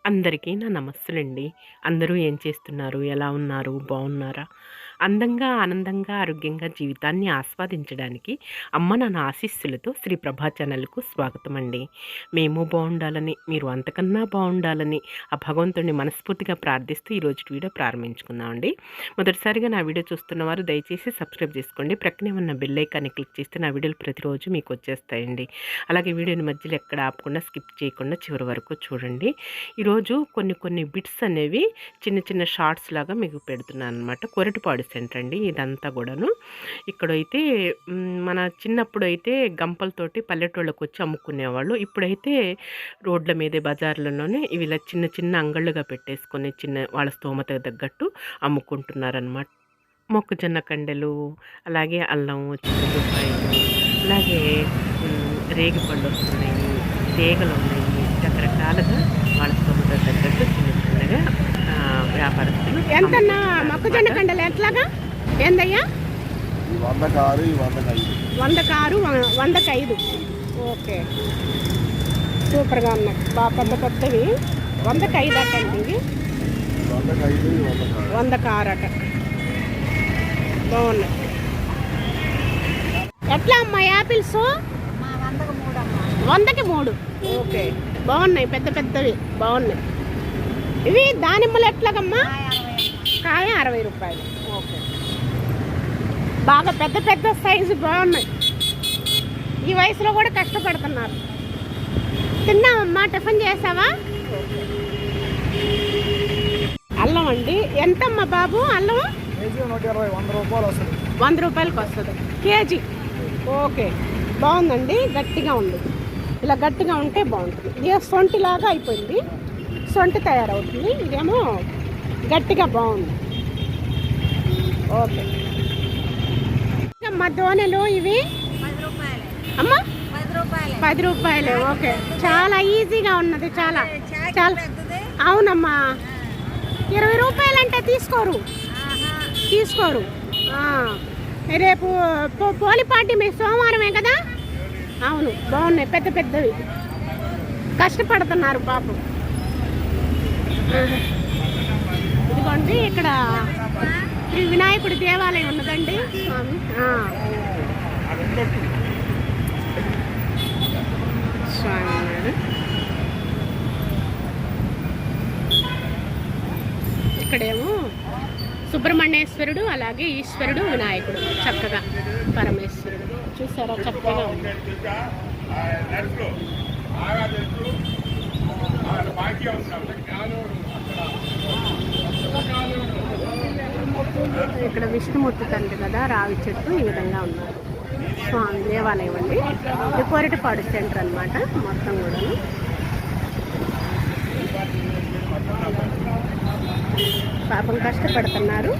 అందరికీ నా నమస్సులండి. అందరూ ఏం చేస్తున్నారు? ఎలా ఉన్నారు? బాగున్నారా? అందంగా, ఆనందంగా, ఆరోగ్యంగా జీవితాన్ని ఆస్వాదించడానికి అమ్మ నాన్న ఆశీస్సులతో శ్రీ ప్రభా ఛానల్‌కు స్వాగతమండి. మేము బావుండాలని, మీరు అంతకన్నా బావుండాలని ఆ భగవంతుడిని మనస్ఫూర్తిగా ప్రార్థిస్తూ ఈరోజుటి వీడియో ప్రారంభించుకుందామండి. మొదటిసారిగా నా వీడియో చూస్తున్న వారు దయచేసి సబ్స్క్రైబ్ చేసుకోండి. ప్రక్కనే ఉన్న బెల్ ఐకాన్ని క్లిక్ చేస్తే నా వీడియోలు ప్రతిరోజు మీకు వచ్చేస్తాయండి. అలాగే వీడియోని మధ్యలో ఎక్కడ ఆపకుండా స్కిప్ చేయకుండా చివరి వరకు చూడండి. ఈరోజు కొన్ని బిట్స్ అనేవి చిన్న చిన్న షార్ట్స్ లాగా మీకు పెడుతున్నాను అనమాట. కొరటిపాడు సెంటర్ అండి ఇదంతా కూడాను. ఇక్కడైతే మన చిన్నప్పుడు అయితే గంపలతోటి పల్లెటూళ్ళకి వచ్చి అమ్ముకునేవాళ్ళు. ఇప్పుడైతే రోడ్ల మీదే బజార్లలోనే ఇవి ఇలా చిన్న చిన్న అంగళ్ళుగా పెట్టేసుకొని చిన్న వాళ్ళ స్తోమతకు తగ్గట్టు అమ్ముకుంటున్నారనమాట. మొక్కజొన్న కండెలు, అలాగే అల్లం, చిన్నపాయలు, అలాగే రేగిపళ్ళు వస్తున్నాయి, తీగలు ఉన్నాయి. రకరకాలుగా వాళ్ళ స్తోమత తగ్గట్టు చిన్న చిన్నగా వ్యాపారస్తులు. ఎంతన్నా మొక్కజొన్న కండలు ఎట్లాగా ఏందయ్యా? 100కు 5. ఓకే, సూపర్గా ఉన్నాయి. బాగా పెద్ద పెద్దవి. 100కు 5 అట అండి. ఇవి 100కు 6 అట. బాగున్నాయి. ఎట్లా అమ్మా యాపిల్స్? 100కి 3. ఓకే, బాగున్నాయి. పెద్ద పెద్దవి బాగున్నాయి. ఇవి దానిమ్మలు ఎట్లాగమ్మా? కాయ 60 రూపాయలు. ఓకే, బాగా పెద్ద పెద్ద సైజు బాగున్నాయి. ఈ వయసులో కూడా కష్టపడుతున్నారు. తిన్నామమ్మా? టిఫిన్ చేసావా? అల్లం అండి ఎంతమ్మా బాబు? అల్లం 100 రూపాయలకి వస్తుంది కేజీ. ఓకే, బాగుందండి. గట్టిగా ఉంది. ఇలా గట్టిగా ఉంటే బాగుంటుంది. ఇది సొంటిలాగా అయిపోయింది, సొంటి తయారవుతుంది. ఇదేమో గట్టిగా బాగుంది. ఓకే అమ్మా, దోనెలు ఇవి అమ్మా 10 రూపాయలే. ఓకే, చాలా ఈజీగా ఉన్నది. చాలా చాలా అవునమ్మా. 20 రూపాయలు అంటే తీసుకోరు. రేపు పోలిపాటి మీ సోమవారమే కదా? అవును, బాగున్నాయి. పెద్ద పెద్దవి. కష్టపడుతున్నారు పాపం. ఇదిగోండి, ఇక్కడ శ్రీ వినాయకుడి దేవాలయం ఉన్నదండి స్వామి. స్వామి ఇక్కడేమో సుబ్రహ్మణ్యేశ్వరుడు, అలాగే ఈశ్వరుడు, వినాయకుడు చక్కగా పరమేశ్వరుడు. చూసారా చక్కగా ఉంది. ఇక్కడ విష్ణుమూర్తి తండ్రి కదా, రావి చెట్టు ఈ విధంగా ఉన్నారు. స్వామి దేవాలయం అండి. ఇది కొరటిపాడు సెంటర్ అనమాట మొత్తం కూడా. పాపం కష్టపడుతున్నారు.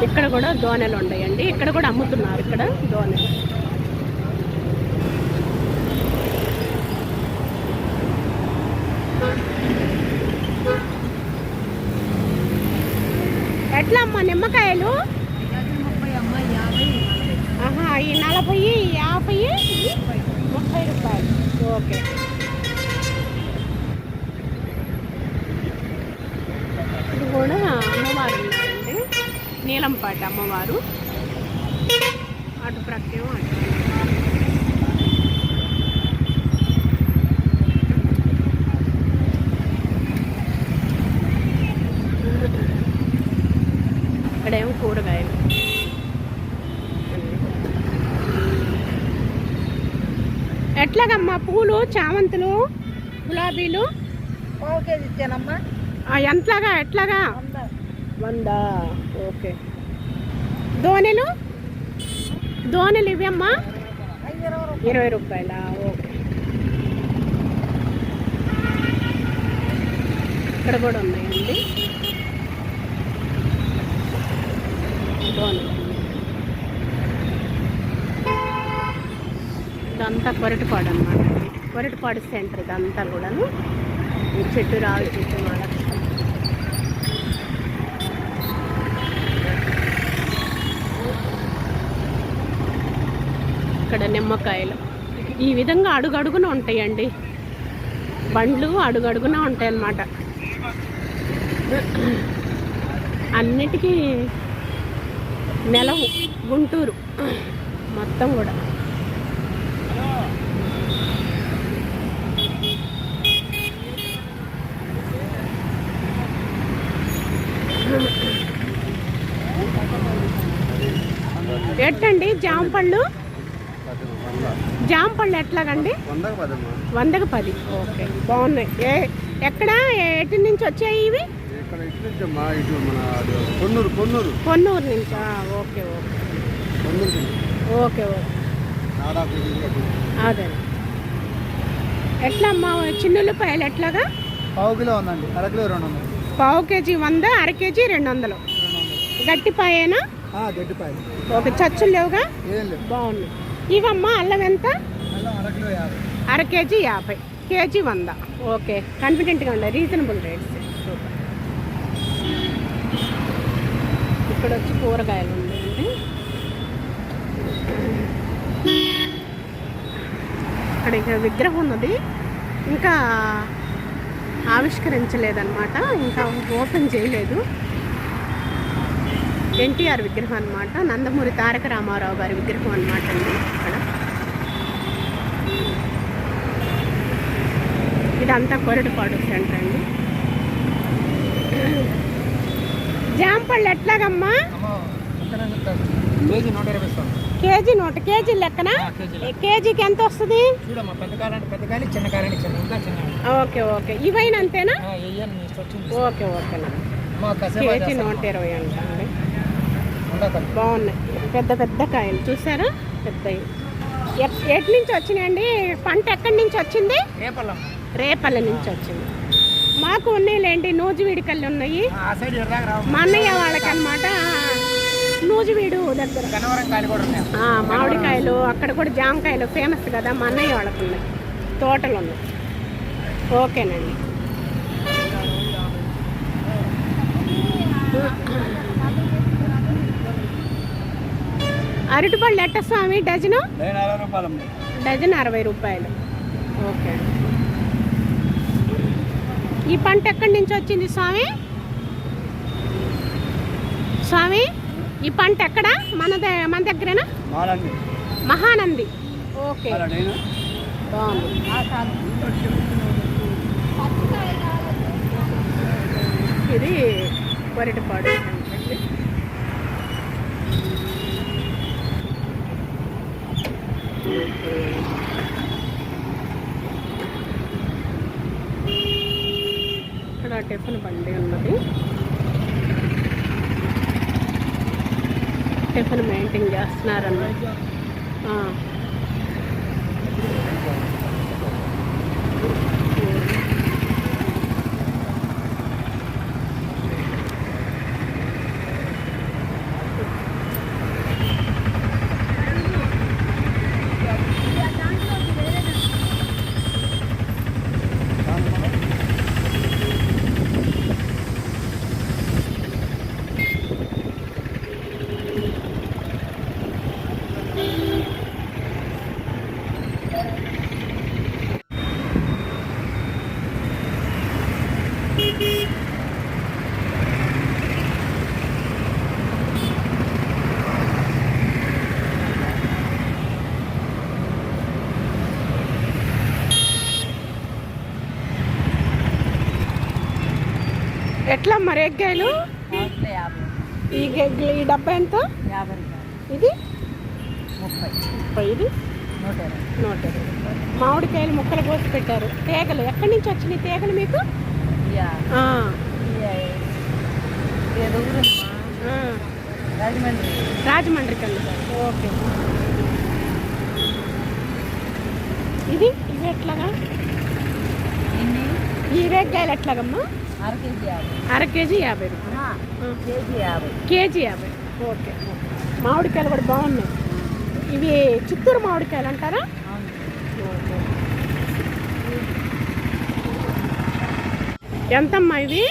ఇక్కడ కూడా దోనెలు ఉన్నాయండి. ఇక్కడ కూడా అమ్ముతున్నారు. ఇక్కడ దోనెలు. ఎట్లా అమ్మా నిమ్మకాయలు? ఈ 40, 50, 30 రూపాయలు. ఓకే, ఇది కూడా అమ్మవారు ఉన్నారండి. నీలంపాటి అమ్మవారు. అటు ప్రక్కేమో అటు. ఇక్కడేమో కూరగాయలు. ఎట్లాగమ్మా పూలు? చామంతులు, గులాబీలు 1 కేజీ ఇచ్చానమ్మా. ఎంతలాగా? ఎట్లాగా? 100. ఓకే, దోనెలు ఇవి అమ్మా 20 రూపాయలా? ఓకే, ఇక్కడ కూడా ఉన్నాయండి దోనెలు. ఇదంతా కొరటిపాడు అనమాట. కొరటిపాడు సెంటర్ ఇదంతా కూడాను. ఈ చెట్టు రావి చెట్టు మహాలక్ష్మి. ఇక్కడ నిమ్మకాయలు ఈ విధంగా అడుగడుగున ఉంటాయండి. బండ్లు అడుగడుగున ఉంటాయి అన్నమాట. అన్నిటికీ నెలవు గుంటూరు మొత్తం కూడా. ఎట్టండి జామపళ్ళు? జామపళ్ళు ఎట్లాగండి? 100కి 10. ఓకే, బాగున్నాయి. ఎక్కడ ఎటు నుంచి వచ్చాయి ఇవి? పొన్నూరు నుంచా? Okay okay okay okay. అదే ఎట్లా అమ్మా చిన్నులపాయలు ఎట్లాగా? పావు కిలో ఉందండి, అరకిలో 200. పావు కేజీ 100, అర కేజీ 200. గట్టిపాయేనా? గట్టిపాయలు. ఓకే, చచ్చులు లేవుగా? ఏం లేవు. బాగున్నాయి. ఇవమ్మా అల్లం ఎంత? అరకిలో 50. అర కేజీ 50, కేజీ 100. ఓకే, కాన్ఫిడెంట్గా ఉండే, రీజనబుల్ రేట్స్. సూపర్. ఇక్కడ వచ్చి కూరగాయలు ఉన్నాయండి. ఇక్కడ ఇక విగ్రహం ఉన్నది, ఇంకా ఆవిష్కరించలేదన్నమాట, ఇంకా ఓపెన్ చేయలేదు. ఎన్టీఆర్ విగ్రహం అన్నమాట, నందమూరి తారక రామారావు గారి విగ్రహం అన్నమాట అండి. ఇక్కడ ఇదంతా కొరటపాడు సెంటర్ అండి. జాంపళ్ళు ఎట్లాగమ్మా? కేజీ 120. కేజీ 100. కేజీ లెక్కన? కేజీకి ఎంత వస్తుంది? Okay okay. ఇవైనా అంతేనా? ఓకే ఓకేనా. కేజీ 120 అండి. బాగున్నాయి, పెద్ద పెద్ద కాయలు చూసారా, పెద్దవి. ఎటు నుంచి వచ్చినాయండి? పంట ఎక్కడి నుంచి వచ్చింది? రేపల్ల నుంచి వచ్చింది. మాకు ఉన్నాయిలేండి, నూజివీడికల్లి ఉన్నాయి. మా అన్నయ్య వాళ్ళకి అనమాట, నూజివీడు దగ్గర మామిడికాయలు, అక్కడ కూడా జామకాయలు ఫేమస్ కదా, మా అన్నయ్య వాళ్ళకు ఉన్నాయి, తోటలు ఉన్నాయి. ఓకేనండి. అరటిపళ్ళు ఎట్ట స్వామి డజను? డజన్ 60 రూపాయలు. ఓకే. ఈ పంట ఎక్కడి నుంచి వచ్చింది స్వామి? స్వామి ఈ పంట ఎక్కడ? మన దగ్గరేనా? మహానంది. ఓకే, బాగుంది. ఇది కొరటపాడు. ఇక్కడ టిఫిన్ బండి ఉన్నది, టిఫిన్ మెయింటైన్ చేస్తున్నారన్నమాట. ఎట్లా మరి ఎగ్గాయలు? ఈ డబ్బా ఎంత? 50. ఇది 30. ఇది 120. మామిడికాయలు ముక్కలు కోసి పెట్టారు. తీగలు ఎక్కడి నుంచి వచ్చినాయి తీగలు మీకు? రాజమండ్రి కన్నా. ఓకే. ఇవి ఎట్లాగా? ఈ రేగ్గాయలు ఎట్లాగమ్మా? అర కేజీ 50 రూపాయలు. కేజీ 50. ఓకే. మామిడికాయలు కూడా బాగున్నాయి. ఇవి చిత్తూరు మామిడికాయలు అంటారా? ఎంతమ్మా ఇవి?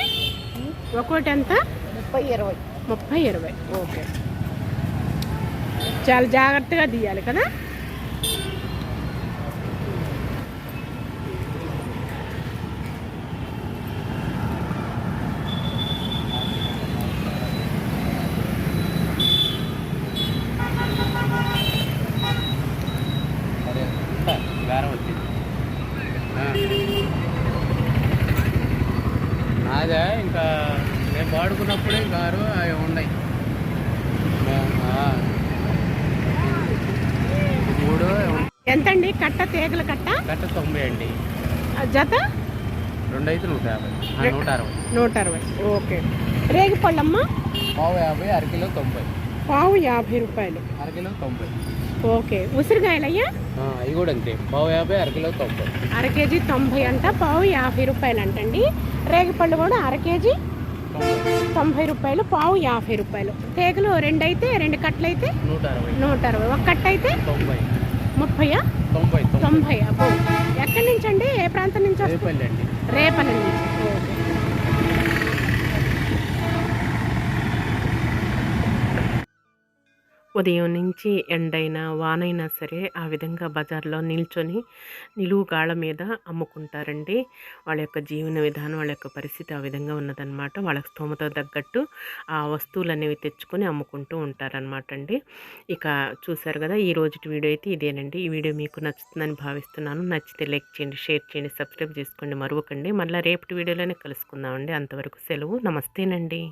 ఒక్కోటి ఎంత? 30-20. 30-20. ఓకే. చాలా జాగ్రత్తగా తీయాలి కదా. అదే ఇంకా నేను వాడుకున్నప్పుడే కారు అవి ఉన్నాయి. ఆ, మూడు ఎంతండి కట్ట, తీగల కట్ట? గట్ట 90 అండి. జత 2 అయితే 150, 160. 160. ఓకే. రేగి పళ్ళమ్మ పావు 50, అరకిలో 90. పావు 50 రూపాయలు. అరకిలో 90. ఓకే. ఉసిరికాయలయ్యా? అవి కూడా అంతే, పావు 50, అరకిలో 90. అర కేజీ 90 అంట, పావు 50 రూపాయలు అంటండి. రేగిపళ్ళు కూడా అర కేజీ 90 రూపాయలు, పావు 50 రూపాయలు. తీగలు 2 అయితే, 2 కట్టలు అయితే 160. ఒక కట్ట అయితే 90. 30. 90. అబ్బో. ఎక్కడి నుంచి అండి? ఏ ప్రాంతం నుంచి వస్తుంది? రేపల్లి అండి. రేపల్లి నుంచి. ఓకే. ఉదయం నుంచి ఎండైనా వానైనా సరే ఆ విధంగా బజార్లో నిల్చొని నిలువు గాళ్ళ మీద అమ్ముకుంటారండి. వాళ్ళ యొక్క జీవన విధానం, వాళ్ళ యొక్క పరిస్థితి ఆ విధంగా ఉన్నదన్నమాట. వాళ్ళ స్తోమత తగ్గట్టు ఆ వస్తువులు అనేవి తెచ్చుకొని అమ్ముకుంటూ ఉంటారనమాట అండి. ఇక చూసారు కదా, ఈ రోజుటి వీడియో అయితే ఇదేనండి. ఈ వీడియో మీకు నచ్చుతుందని భావిస్తున్నాను. నచ్చితే లైక్ చేయండి, షేర్ చేయండి, సబ్స్క్రైబ్ చేసుకోండి, మరవకండి. మళ్ళీ రేపటి వీడియోలోనే కలుసుకుందామండి. అంతవరకు సెలవు. నమస్తేనండి.